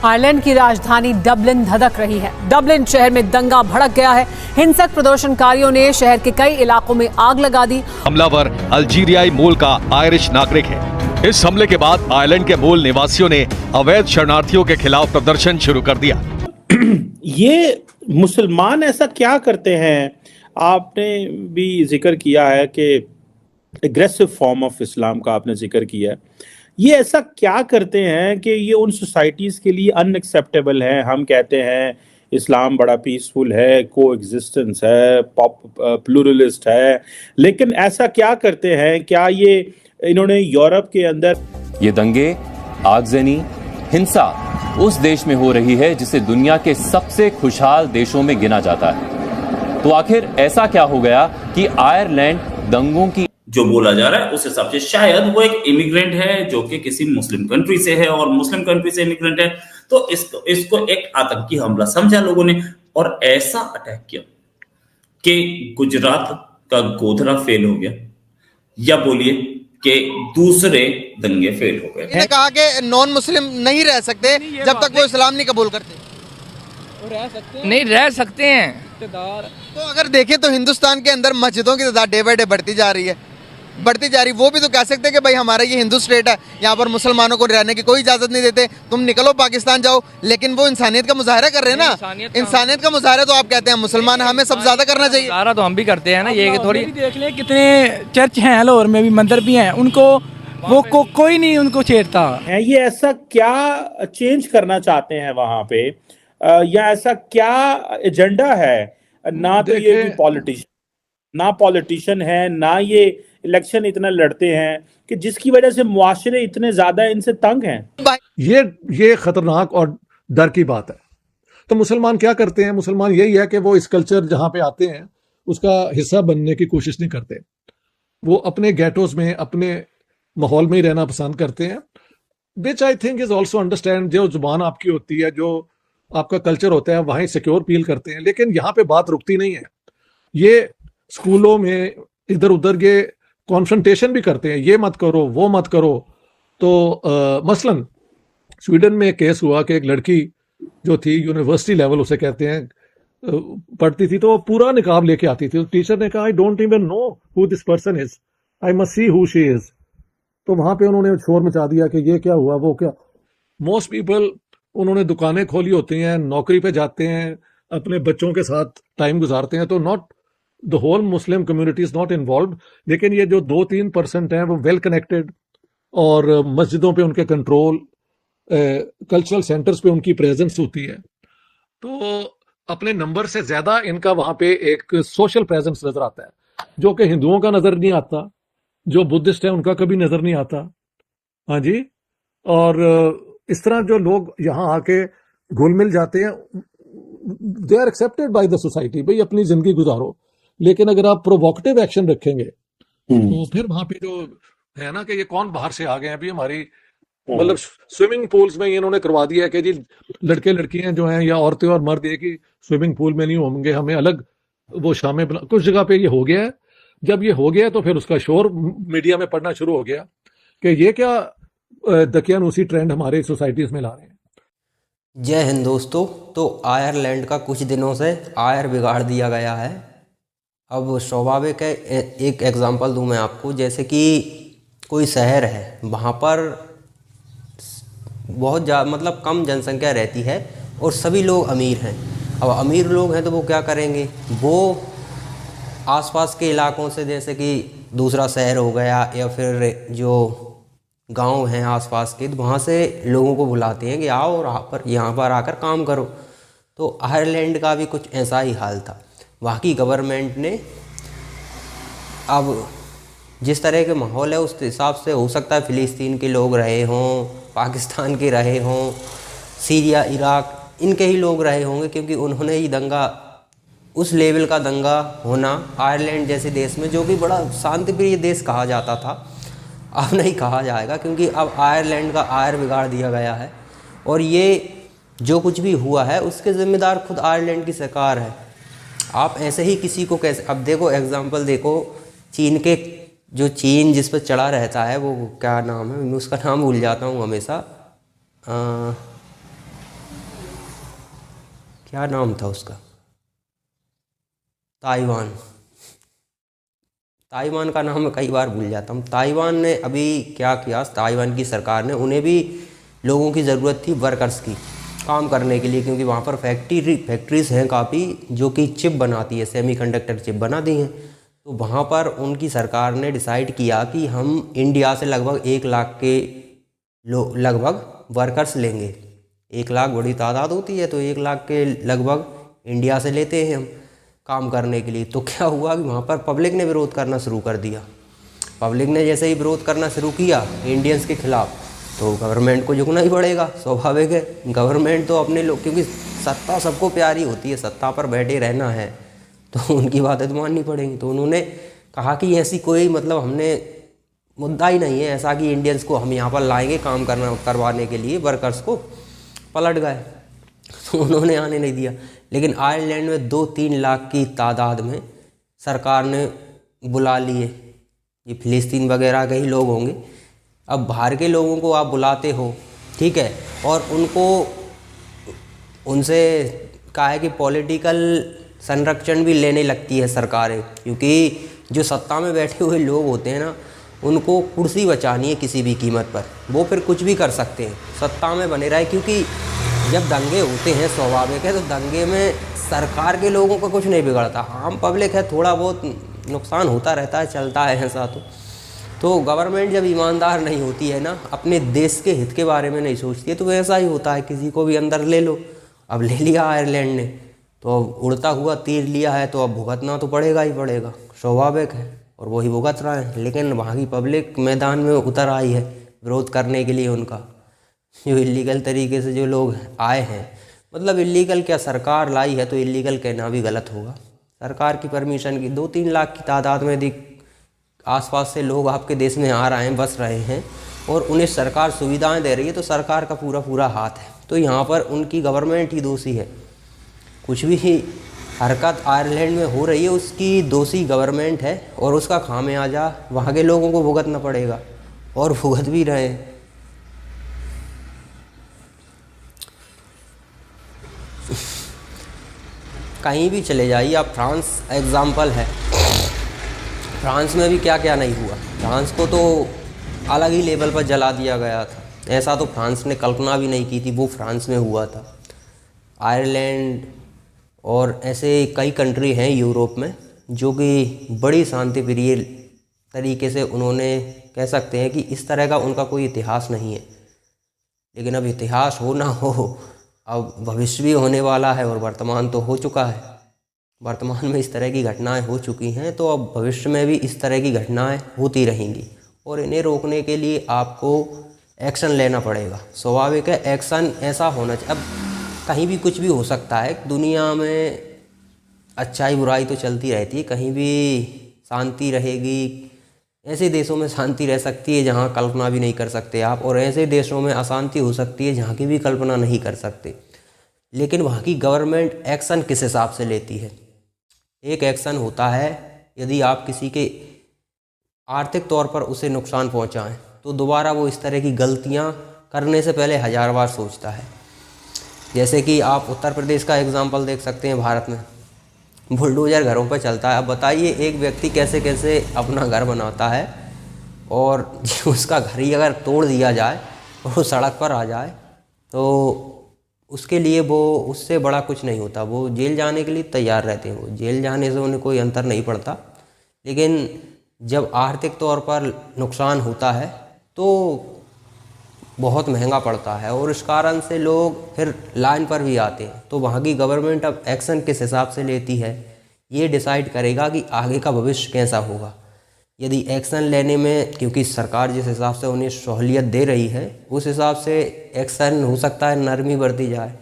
Ireland की राजधानी Dublin धधक रही है। डबलिन शहर में दंगा भड़क गया है। हिंसक प्रदर्शनकारियों ने शहर के कई इलाकों में आग लगा दी। हमलावर अल्जीरियाई मूल का आयरिश नागरिक है। इस हमले के बाद आयरलैंड के मूल निवासियों ने अवैध शरणार्थियों के खिलाफ प्रदर्शन शुरू कर दिया। ये मुसलमान ऐसा क्या करते हैं? आपने भी जिक्र किया है कि एग्रेसिव फॉर्म ऑफ इस्लाम का आपने जिक्र किया है। ये ऐसा क्या करते हैं कि ये उन सोसाइटीज़ के लिए अनएक्सेप्टेबल है? हम कहते हैं इस्लाम बड़ा पीसफुल है, को एग्जिस्टेंस है, प्लूरलिस्ट है, लेकिन ऐसा क्या करते हैं? क्या ये इन्होंने यूरोप के अंदर ये दंगे, आगजनी, हिंसा उस देश में हो रही है जिसे दुनिया के सबसे खुशहाल देशों में गिना जाता है। तो आखिर ऐसा क्या हो गया कि आयरलैंड दंगों की जो बोला जा रहा है उस हिसाब से शायद वो एक इमिग्रेंट है जो कि किसी मुस्लिम कंट्री से है और मुस्लिम कंट्री से इमिग्रेंट है, तो इसको एक आतंकी हमला समझा लोगों ने और ऐसा अटैक किया कि गुजरात का गोधरा फेल हो गया, या बोलिए कि दूसरे दंगे फेल हो गए। इन्होंने कहा कि नॉन मुस्लिम नहीं रह सकते जब तक वो इस्लाम नहीं कबूल करते। नहीं रह सकते हैं। तो अगर देखें तो हिंदुस्तान के अंदर मस्जिदों की तादाद डे बाय डे बढ़ती जा रही है। वो भी तो कह सकते हैं कि भाई हमारा ये हिंदू स्टेट है, यहाँ पर मुसलमानों को रहने की कोई इजाजत नहीं देते, तुम निकलो पाकिस्तान जाओ। लेकिन वो इंसानियत का मुजाहरा कर रहे हैं ना। इंसानियत का मुजाहरा तो आप कहते हैं मुसलमान, हमें सब ज्यादा करना चाहिए। मुजाहरा तो हम भी करते हैं ना। ये थोड़ी देख ले कितने चर्च हैं लाहौर में भी, मंदिर भी हैं, उनको वो कोई नहीं उनको छेड़ता है। ये ऐसा क्या चेंज करना चाहते हैं वहां पे, या ऐसा क्या एजेंडा है? ना तो ये पॉलिटिशियन है, ना ये इलेक्शन इतना लड़ते हैं कि जिसकी वजह से मुआशरे इतने ज्यादा इनसे तंग हैं। ये खतरनाक और डर की बात है। तो मुसलमान क्या करते हैं? मुसलमान यही है कि वो इस कल्चर जहां पे आते हैं उसका हिस्सा बनने की कोशिश नहीं करते। वो अपने गेटोज में, अपने माहौल में ही रहना पसंद करते हैं, which I think is also understand. जो जुबान आपकी होती है, जो आपका कल्चर होता है, वहीं सिक्योर फील करते हैं। लेकिन यहाँ पे बात रुकती नहीं है। ये स्कूलों में इधर उधर ये कॉन्फ्रंटेशन भी करते हैं, ये मत करो, वो मत करो। तो मसलन स्वीडन में एक केस हुआ कि एक लड़की जो थी यूनिवर्सिटी लेवल उसे कहते हैं, पढ़ती थी, तो वो पूरा निकाब लेके आती थी। तो टीचर ने कहा I don't even know who this person is, I must see who she is. तो वहां पे उन्होंने शोर मचा दिया कि ये क्या हुआ, वो क्या। मोस्ट पीपल, उन्होंने दुकानें खोली होती हैं, नौकरी पे जाते हैं, अपने बच्चों के साथ टाइम गुजारते हैं, तो not the whole Muslim community is not involve. लेकिन ये जो 2-3% हैं वो वेल कनेक्टेड, और मस्जिदों पे उनके कंट्रोल, कल्चरल सेंटर्स पे उनकी प्रेजेंस होती है। तो अपने नंबर से ज्यादा इनका वहां पे एक सोशल प्रेजेंस नजर आता है, जो कि हिंदुओं का नजर नहीं आता, जो बुद्धिस्ट है उनका कभी नजर नहीं आता। हाँ जी। और इस तरह जो लोग यहाँ आके घुल मिल जाते हैं, they are accepted by the society. भाई अपनी जिंदगी गुजारो, लेकिन अगर आप प्रोवोकेटिव एक्शन रखेंगे तो फिर वहां पे जो है ना कि ये कौन बाहर से आ गए हैं, अभी हमारी मतलब स्विमिंग पूल्स में इन्होंने करवा दिया है कि जी लड़के लड़कियां जो हैं या औरतें और मर्द एक ही स्विमिंग पूल में नहीं होंगे, हमें अलग वो शामें कुछ जगह पे ये हो गया है। जब ये हो गया तो फिर उसका शोर मीडिया में पड़ना शुरू हो गया कि ये क्या दकियानूसी ट्रेंड हमारे सोसाइटीज में ला रहे हैं। जय हिंद दोस्तों। तो आयरलैंड का कुछ दिनों से आयर बिगाड़ दिया गया है। अब स्वाभाविक है, एक एग्जांपल दूं मैं आपको। जैसे कि कोई शहर है, वहाँ पर बहुत मतलब कम जनसंख्या रहती है और सभी लोग अमीर हैं। अब अमीर लोग हैं तो वो क्या करेंगे, वो आसपास के इलाकों से, जैसे कि दूसरा शहर हो गया या फिर जो गांव हैं आसपास के, तो वहाँ से लोगों को बुलाते हैं कि आओ और यहाँ पर आकर काम करो। तो आयरलैंड का भी कुछ ऐसा ही हाल था। वहाँ की गवर्नमेंट ने, अब जिस तरह के माहौल है उस हिसाब से हो सकता है फ़िलिस्तीन के लोग रहे हों, पाकिस्तान के रहे हों, सीरिया, इराक, इनके ही लोग रहे होंगे, क्योंकि उन्होंने ही दंगा, उस लेवल का दंगा होना आयरलैंड जैसे देश में, जो कि बड़ा शांतिप्रिय देश कहा जाता था, अब नहीं कहा जाएगा, क्योंकि अब आयरलैंड का आयर बिगाड़ दिया गया है। और ये जो कुछ भी हुआ है उसके ज़िम्मेदार खुद आयरलैंड की सरकार है। आप ऐसे ही किसी को कैसे, अब देखो एग्जांपल देखो, चीन जिस पर चढ़ा रहता है, वो क्या नाम है, मैं उसका नाम भूल जाता हूँ हमेशा, क्या नाम था उसका, ताइवान का नाम मैं कई बार भूल जाता हूँ। ताइवान ने अभी क्या किया, ताइवान की सरकार ने, उन्हें भी लोगों की ज़रूरत थी, वर्कर्स की, काम करने के लिए, क्योंकि वहाँ पर फैक्ट्रीज़ हैं काफ़ी जो कि चिप बनाती है, सेमीकंडक्टर चिप बनाती हैं। तो वहाँ पर उनकी सरकार ने डिसाइड किया कि हम इंडिया से लगभग 1 लाख के लगभग वर्कर्स लेंगे। 1 लाख बड़ी तादाद होती है, तो 1 लाख के लगभग इंडिया से लेते हैं हम काम करने के लिए। तो क्या हुआ कि वहाँ पर पब्लिक ने विरोध करना शुरू कर दिया। पब्लिक ने जैसे ही विरोध करना शुरू किया इंडियंस के खिलाफ, तो गवर्नमेंट को झुकना ही पड़ेगा, स्वाभाविक है। गवर्नमेंट तो अपने लोग, क्योंकि सत्ता सबको प्यारी होती है, सत्ता पर बैठे रहना है तो उनकी बातें तो माननी पड़ेंगी। तो उन्होंने कहा कि ऐसी कोई मतलब हमने मुद्दा ही नहीं है ऐसा कि इंडियंस को हम यहाँ पर लाएंगे काम करवाने के लिए, वर्कर्स को। पलट गए, तो उन्होंने आने नहीं दिया। लेकिन आयरलैंड में 2-3 लाख की तादाद में सरकार ने बुला लिए, ये फिलिस्तीन वगैरह के ही लोग होंगे। अब बाहर के लोगों को आप बुलाते हो, ठीक है, और उनसे कहा है कि पॉलिटिकल संरक्षण भी लेने लगती है सरकारें, क्योंकि जो सत्ता में बैठे हुए लोग होते हैं ना, उनको कुर्सी बचानी है किसी भी कीमत पर। वो फिर कुछ भी कर सकते हैं, सत्ता में बने रहे, क्योंकि जब दंगे होते हैं, स्वाभाविक है, तो दंगे में सरकार के लोगों का कुछ नहीं बिगड़ता, आम पब्लिक है, थोड़ा बहुत नुकसान होता रहता है, चलता है ऐसा। तो गवर्नमेंट जब ईमानदार नहीं होती है ना, अपने देश के हित के बारे में नहीं सोचती है, तो ऐसा ही होता है, किसी को भी अंदर ले लो। अब ले लिया आयरलैंड ने, तो अब उड़ता हुआ तीर लिया है, तो अब भुगतना तो पड़ेगा ही पड़ेगा, स्वाभाविक है, और वही भुगत रहा है। लेकिन वहाँ की पब्लिक मैदान में उतर आई है विरोध करने के लिए। उनका जो इलीगल तरीके से जो लोग आए हैं, मतलब इलीगल क्या, सरकार लाई है तो इलीगल कहना भी गलत होगा। सरकार की परमिशन की 2-3 लाख की तादाद में यदि आसपास से लोग आपके देश में आ रहे हैं, बस रहे हैं, और उन्हें सरकार सुविधाएं दे रही है, तो सरकार का पूरा हाथ है। तो यहाँ पर उनकी गवर्नमेंट ही दोषी है। कुछ भी हरकत आयरलैंड में हो रही है उसकी दोषी गवर्नमेंट है, और उसका खामियाजा वहाँ के लोगों को भुगतना पड़ेगा, और भुगत भी रहे हैं। कहीं भी चले जाइए आप, फ्रांस एग्जाम्पल है, फ्रांस में भी क्या क्या नहीं हुआ। फ्रांस को तो अलग ही लेवल पर जला दिया गया था, ऐसा तो फ्रांस ने कल्पना भी नहीं की थी, वो फ्रांस में हुआ था। आयरलैंड और ऐसे कई कंट्री हैं यूरोप में जो कि बड़ी शांति प्रिय तरीके से, उन्होंने कह सकते हैं कि इस तरह का उनका कोई इतिहास नहीं है। लेकिन अब इतिहास हो ना हो, अब भविष्य भी होने वाला है, और वर्तमान तो हो चुका है। वर्तमान में इस तरह की घटनाएं हो चुकी हैं, तो अब भविष्य में भी इस तरह की घटनाएं होती रहेंगी, और इन्हें रोकने के लिए आपको एक्शन लेना पड़ेगा। स्वाभाविक है, एक्शन ऐसा होना चाहिए। अब कहीं भी कुछ भी हो सकता है, दुनिया में अच्छाई बुराई तो चलती रहती है, कहीं भी शांति रहेगी। ऐसे देशों में शांति रह सकती है जहाँ कल्पना भी नहीं कर सकते आप, और ऐसे देशों में अशांति हो सकती है जहाँ की भी कल्पना नहीं कर सकते। लेकिन वहाँ की गवर्नमेंट एक्शन किस हिसाब से लेती है? एक एक्शन होता है, यदि आप किसी के आर्थिक तौर पर उसे नुकसान पहुँचाएँ, तो दोबारा वो इस तरह की गलतियाँ करने से पहले 1000 बार सोचता है। जैसे कि आप उत्तर प्रदेश का एग्जाम्पल देख सकते हैं, भारत में बुलडोजर घरों पर चलता है। अब बताइए एक व्यक्ति कैसे कैसे अपना घर बनाता है, और उसका घर ही अगर तोड़ दिया जाए और वो सड़क पर आ जाए, तो उसके लिए वो, उससे बड़ा कुछ नहीं होता, वो जेल जाने के लिए तैयार रहते हैं। वो जेल जाने से उन्हें कोई अंतर नहीं पड़ता। लेकिन जब आर्थिक तौर पर नुकसान होता है तो बहुत महंगा पड़ता है, और इस कारण से लोग फिर लाइन पर भी आते हैं। तो वहाँ की गवर्नमेंट अब एक्शन किस हिसाब से लेती है, ये डिसाइड करेगा कि आगे का भविष्य कैसा होगा। यदि एक्शन लेने में, क्योंकि सरकार जिस हिसाब से उन्हें सहूलियत दे रही है, उस हिसाब से एक्शन हो सकता है नरमी बरती जाए,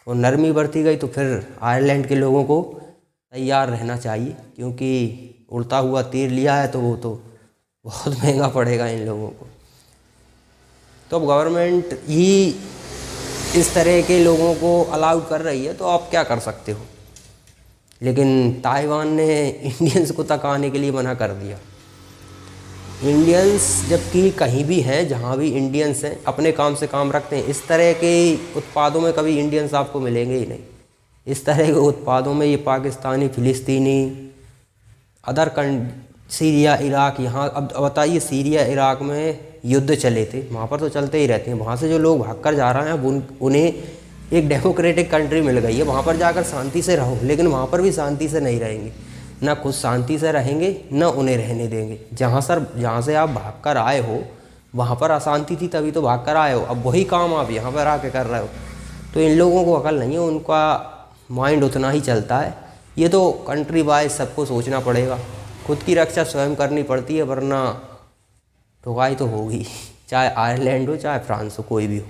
और नरमी बरती गई तो फिर आयरलैंड के लोगों को तैयार रहना चाहिए, क्योंकि उड़ता हुआ तीर लिया है तो वो तो बहुत महंगा पड़ेगा इन लोगों को। तो अब गवर्नमेंट ही इस तरह के लोगों को अलाउ कर रही है, तो आप क्या कर सकते हो। लेकिन ताइवान ने इंडियंस को तक आने के लिए मना कर दिया। इंडियंस जबकि कहीं भी हैं, जहाँ भी इंडियंस हैं, अपने काम से काम रखते हैं। इस तरह के उत्पादों में कभी इंडियंस आपको मिलेंगे ही नहीं। इस तरह के उत्पादों में ये पाकिस्तानी, फिलिस्तीनी, अदर सीरिया, इराक, यहाँ अब बताइए सीरिया इराक में युद्ध चले थे, वहाँ पर तो चलते ही रहते हैं। वहाँ से जो लोग भाग कर जा रहे हैं उन्हें एक डेमोक्रेटिक कंट्री मिल गई है, वहाँ पर जाकर शांति से रहो, लेकिन वहाँ पर भी शांति से नहीं रहेंगे, ना खुद शांति से रहेंगे ना उन्हें रहने देंगे। जहाँ से आप भाग कर आए हो वहाँ पर अशांति थी, तभी तो भाग कर आए हो, अब वही काम आप यहाँ पर आके कर रहे हो। तो इन लोगों को अकल नहीं है, उनका माइंड उतना ही चलता है। ये तो कंट्री वाइज सबको सोचना पड़ेगा, खुद की रक्षा स्वयं करनी पड़ती है, वरना ठुकाई तो होगी, चाहे आयरलैंड हो चाहे फ्रांस हो, कोई भी हो।